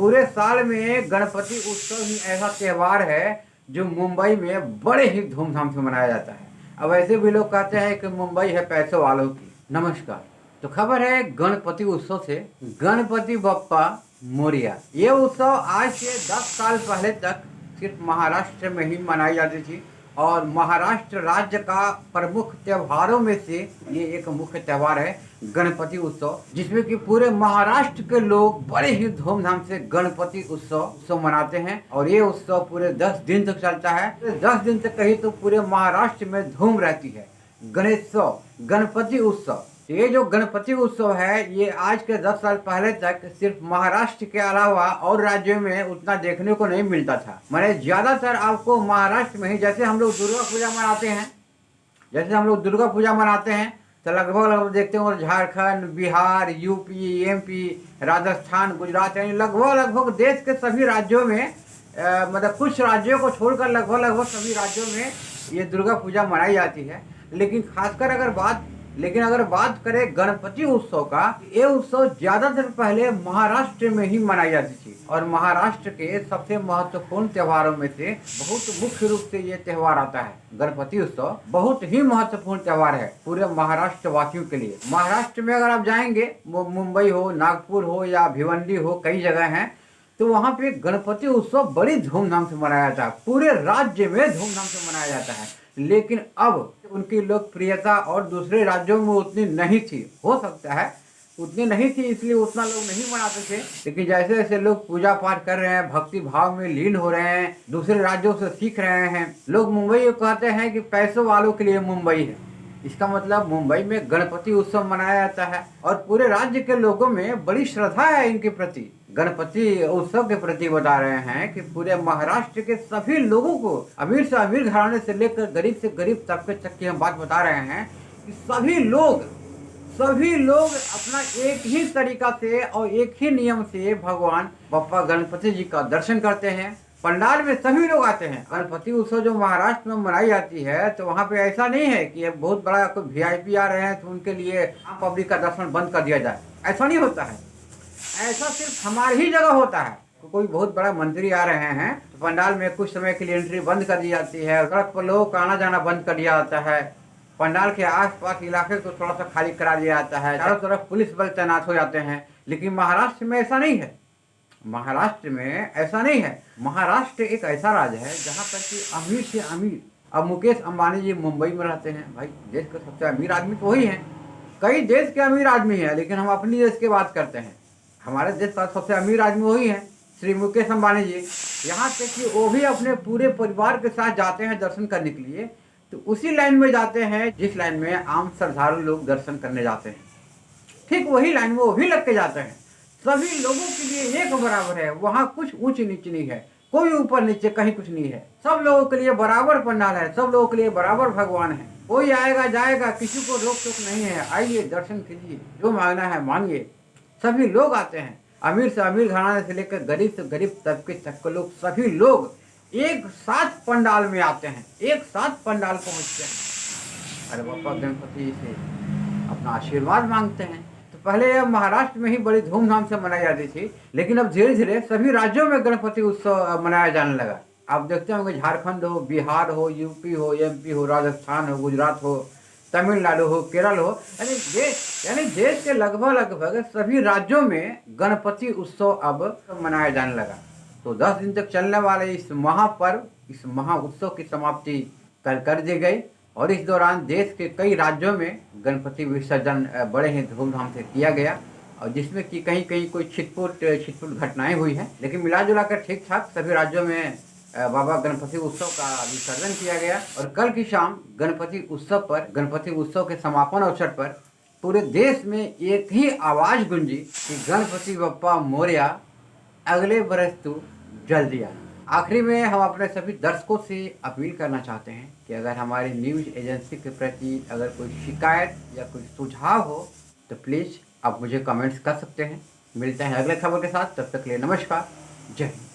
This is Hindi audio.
पूरे साल में गणपति उत्सव ही ऐसा त्योहार है जो मुंबई में बड़े ही धूमधाम से मनाया जाता है। अब ऐसे भी लोग कहते हैं कि मुंबई है पैसों वालों की। नमस्कार। तो खबर है गणपति उत्सव से। गणपति बप्पा मोरिया ये उत्सव आज से 10 साल पहले तक सिर्फ महाराष्ट्र में ही मनाई जाती थी और महाराष्ट्र राज्य का प्रमुख त्योहारों में से ये एक मुख्य त्योहार है गणपति उत्सव, जिसमें कि पूरे महाराष्ट्र के लोग बड़े ही धूमधाम से गणपति उत्सव मनाते हैं। और ये उत्सव पूरे 10 दिन तक चलता है। 10 दिन तक कहीं तो पूरे महाराष्ट्र में धूम रहती है। गणेशोत्सव, गणपति उत्सव, ये जो गणपति उत्सव है ये आज के 10 साल पहले तक सिर्फ महाराष्ट्र के अलावा और राज्यों में उतना देखने को नहीं मिलता था। मैंने ज्यादातर आपको महाराष्ट्र में ही, जैसे हम लोग दुर्गा पूजा मनाते हैं तो लगभग देखते हैं झारखंड, बिहार, यूपी, एमपी, राजस्थान, गुजरात, यानी लगभग देश के सभी राज्यों में मतलब कुछ राज्यों को छोड़कर लगभग सभी राज्यों में ये दुर्गा पूजा मनाई जाती है। लेकिन अगर बात करें गणपति उत्सव का, ये उत्सव ज्यादातर पहले महाराष्ट्र में ही मनाई जाती थी और महाराष्ट्र के सबसे महत्वपूर्ण त्योहारों में से बहुत मुख्य रूप से ये त्योहार आता है। गणपति उत्सव बहुत ही महत्वपूर्ण त्योहार है पूरे महाराष्ट्र वासियों के लिए। महाराष्ट्र में अगर आप जाएंगे, मुंबई हो, नागपुर हो या भिवंडी हो, कई जगह हैं, तो वहाँ पे गणपति उत्सव बड़ी धूमधाम से मनाया जाता है। पूरे राज्य में धूमधाम से मनाया जाता है। लेकिन अब उनकी लोकप्रियता और दूसरे राज्यों में उतनी नहीं थी। हो सकता है उतनी नहीं थी, इसलिए उतना लोग नहीं मनाते थे। लेकिन जैसे जैसे लोग पूजा पाठ कर रहे हैं, भक्ति भाव में लीन हो रहे हैं, दूसरे राज्यों से सीख रहे हैं, लोग मुंबई को कहते हैं कि पैसों वालों के लिए मुंबई है। इसका मतलब मुंबई में गणपति उत्सव मनाया जाता है और पूरे राज्य के लोगों में बड़ी श्रद्धा है इनके प्रति। गणपति उत्सव के प्रति बता रहे हैं कि पूरे महाराष्ट्र के सभी लोगों को, अमीर से अमीर घराने से लेकर गरीब से गरीब तबके तक की हम बात बता रहे हैं कि सभी लोग अपना एक ही तरीका से और एक ही नियम से भगवान बप्पा गणपति जी का दर्शन करते हैं। पंडाल में सभी लोग आते हैं। गणपति उत्सव जो महाराष्ट्र में मनाई जाती है तो वहाँ पे ऐसा नहीं है कि बहुत बड़ा कोई वीआईपी आ रहे हैं तो उनके लिए पब्लिक का दर्शन बंद कर दिया जाए। ऐसा नहीं होता है। ऐसा सिर्फ हमारी ही जगह होता है। कोई बहुत बड़ा मंत्री आ रहे हैं तो पंडाल में कुछ समय के लिए एंट्री बंद कर दी जाती है। सड़क पर लोगों का आना जाना बंद कर दिया जाता है। पंडाल के आसपास इलाके को थोड़ा सा खाली करा दिया जाता है। चारों तरफ पुलिस बल तैनात हो जाते हैं। लेकिन महाराष्ट्र में ऐसा नहीं है। महाराष्ट्र एक ऐसा राज्य है जहाँ तक कि अमीर से अमीर, अब मुकेश अंबानी जी मुंबई में रहते हैं। भाई, देश के सबसे अमीर आदमी तो वही हैं। कई देश के अमीर आदमी हैं, लेकिन हम अपनी देश की बात करते हैं। हमारे देश का सबसे अमीर आदमी वही हैं, श्री मुकेश अंबानी जी। यहाँ तक कि वो भी अपने पूरे परिवार के साथ जाते हैं दर्शन करने के लिए, तो उसी लाइन में जाते हैं जिस लाइन में आम श्रद्धालु लोग दर्शन करने जाते हैं। ठीक वही लाइन में वो भी लग के जाते हैं। सभी लोगों के लिए एक बराबर है। वहाँ कुछ ऊंच नीच नहीं है, कोई ऊपर नीचे कहीं कुछ नहीं है। सब लोगों के लिए बराबर पंडाल है, सब लोगों के लिए बराबर भगवान है। कोई आएगा जाएगा, किसी को रोक टोक नहीं है। आइए दर्शन कीजिए, जो मांगना है मांगिए। सभी लोग आते हैं, अमीर से अमीर घराने से लेकर गरीब से गरीब तबके तक के लोग, सभी लोग एक साथ पंडाल में आते हैं, एक साथ पंडाल पहुँचते हैं। अरे बप्पा गणपति जी से अपना आशीर्वाद मांगते हैं। पहले यह महाराष्ट्र में ही बड़ी धूमधाम से मनाई जाती थी, लेकिन अब धीरे धीरे सभी राज्यों में गणपति उत्सव मनाया जाने लगा। आप देखते होंगे झारखंड हो, बिहार हो, यूपी हो, एमपी हो, राजस्थान हो, गुजरात हो, तमिलनाडु हो, केरल हो, यानी देश के लगभग सभी राज्यों में गणपति उत्सव अब मनाया जाने लगा। तो 10 दिन तक चलने वाले इस महापर्व, इस महा उत्सव की समाप्ति कर दी गई और इस दौरान देश के कई राज्यों में गणपति विसर्जन बड़े ही धूमधाम से किया गया और जिसमें कि कहीं कोई छिटपुट घटनाएं हुई हैं। लेकिन मिला जुला कर ठीक ठाक सभी राज्यों में बाबा गणपति उत्सव का विसर्जन किया गया। और कल की शाम गणपति उत्सव के समापन अवसर पर पूरे देश में एक ही आवाज़ गूंजी कि गणपति बप्पा मोरया, अगले बरस तू जल्दी आ। आखिरी में हम अपने सभी दर्शकों से अपील करना चाहते हैं कि अगर हमारी न्यूज़ एजेंसी के प्रति अगर कोई शिकायत या कोई सुझाव हो तो प्लीज़ आप मुझे कमेंट्स कर सकते हैं। मिलते हैं अगले खबर के साथ, तब तक के लिए नमस्कार, जय हिंद।